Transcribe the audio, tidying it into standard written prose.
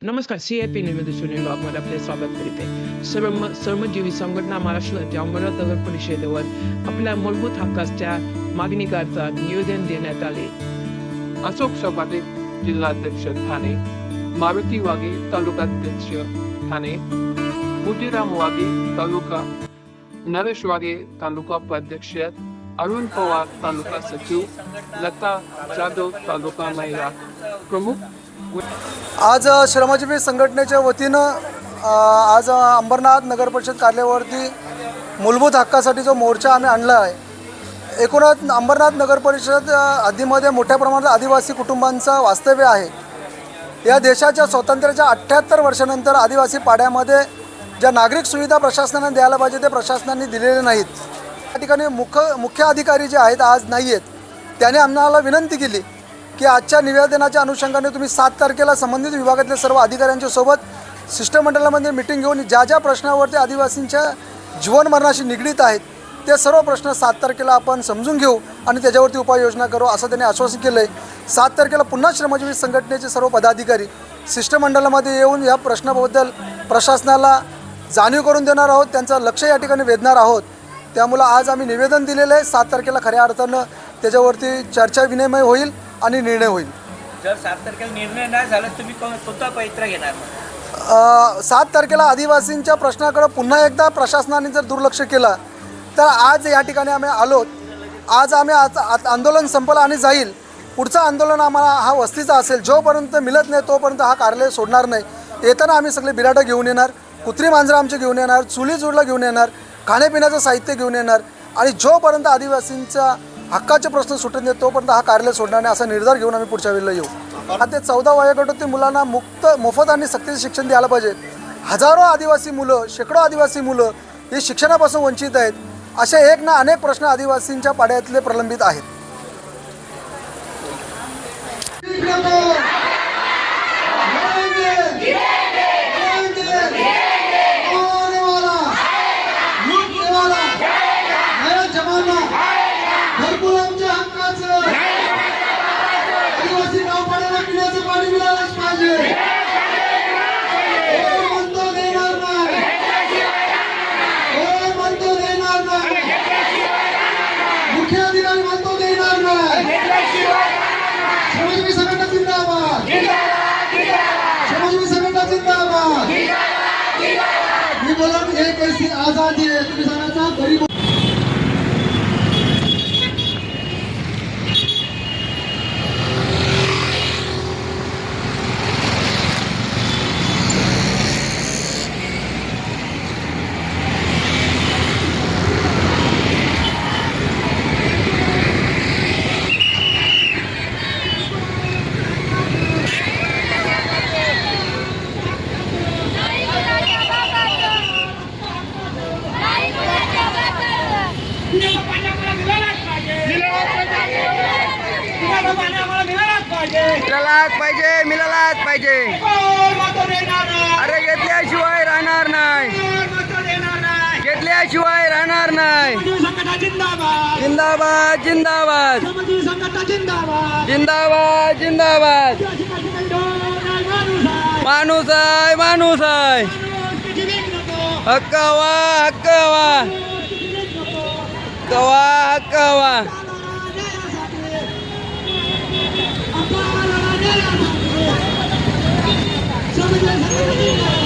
नमस्कार. CIP न्यूजमध्ये सुनील वाघमारे आपले स्वागत करीत आहे. श्रमजीवी संघटना महाराष्ट्राच्या अंबरनाथ नगर परिषदेवर आपल्या मूलभूत हक्काच्या मागणीकरता निवेदन देण्यात आले. अशोक सपाटे जिल्हाध्यक्ष ठाणे, मारुती वाघे तालुकाध्यक्ष ठाणे, मोतीराम वाघे तालुका, नरेश वाघे तालुका उपाध्यक्ष, अरुण पवार तालुका सचिव, लता जाधव तालुका महिला प्रमुख. आज श्रमजीवी संघटनेच्या वतीनं आज अंबरनाथ नगर परिषद कार्यालयावरती मूलभूत हक्कासाठी जो मोर्चा आम्ही आणला आहे. एकूणच अंबरनाथ नगर परिषद हद्दीमध्ये मोठ्या प्रमाणात आदिवासी कुटुंबांचं वास्तव्य आहे. या देशाच्या स्वातंत्र्याच्या 78 वर्षानंतर आदिवासी पाड्यामध्ये ज्या नागरिक सुविधा प्रशासनाने द्यायला पाहिजे ते प्रशासनाने दिलेले नाहीत. या ठिकाणी मुख्य अधिकारी जे आहेत आज नाही आहेत. त्याने आम्हाला विनंती केली की आजच्या निवेदनाच्या अनुषंगाने तुम्ही 7 तारखेला संबंधित विभागातल्या सर्व अधिकाऱ्यांच्या सोबत शिष्टमंडळामध्ये मिटिंग घेऊन ज्या प्रश्नावरती आदिवासींच्या जीवन मरणाशी निगडीत आहेत ते सर्व प्रश्न 7 तारखेला आपण समजून घेऊ आणि त्याच्यावरती उपाययोजना करू असं त्यांनी आश्वासन केलं आहे. 7 तारखेला पुन्हा श्रमजीवी संघटनेचे सर्व पदाधिकारी शिष्टमंडळामध्ये येऊन या प्रश्नाबद्दल प्रशासनाला जाणीव करून देणार आहोत, त्यांचं लक्ष या ठिकाणी वेधणार आहोत. त्यामुळं आज आम्ही निवेदन दिलेलं आहे. 7 तारखेला खऱ्या अर्थानं त्याच्यावरती चर्चा विनिमय होईल आणि निर्णय होईल. जर 7 तारखेला निर्णय नाही झाला तुम्ही कोणता पवित्रा घेणार? 7 तारखेला आदिवासींच्या प्रश्नाकडे पुन्हा एकदा प्रशासनाने जर दुर्लक्ष केलं तर आज या ठिकाणी आम्ही आलो. आज आम्ही आंदोलन संपलं आणि जाईल. पुढचं आंदोलन आम्हाला हा वस्तीचा असेल. जोपर्यंत मिळत नाही तोपर्यंत हा कार्यालय सोडणार नाही. येताना आम्ही सगळे बिराडं घेऊन येणार, कुत्री मांजरं आमचे घेऊन येणार, चुली चुडला घेऊन येणार, खाण्यापिण्याचं साहित्य घेऊन येणार आणि जोपर्यंत आदिवासींचा हक्काचे प्रश्न सुटत नाही तोपर्यंत हा कार्यालय सोडणार नाही असा निर्धार घेऊन आम्ही पुढच्या वेळेला येऊ. ते 14 वयोगटातील मुलांना मोफत आणि सक्तीचं शिक्षण द्यायला पाहिजे. हजारो आदिवासी मुलं, शेकडो आदिवासी मुलं हे शिक्षणापासून वंचित आहेत. असे एक ना अनेक प्रश्न आदिवासींच्या पाड्यातले प्रलंबित आहेत. एक ऐसी आजादी है तुम्ही सांगायचा गरीब मिळालाच पाहिजे. अरे घेतल्याशिवाय राहणार नाही, घेतल्याशिवाय राहणार नाही. जिंदाबाद जिंदाबाद जिंदाबाद जिंदाबाद. माणूस आहे, माणूस आहे. हक्क हवा, हक्क हवा, हक्क हवा. समजलं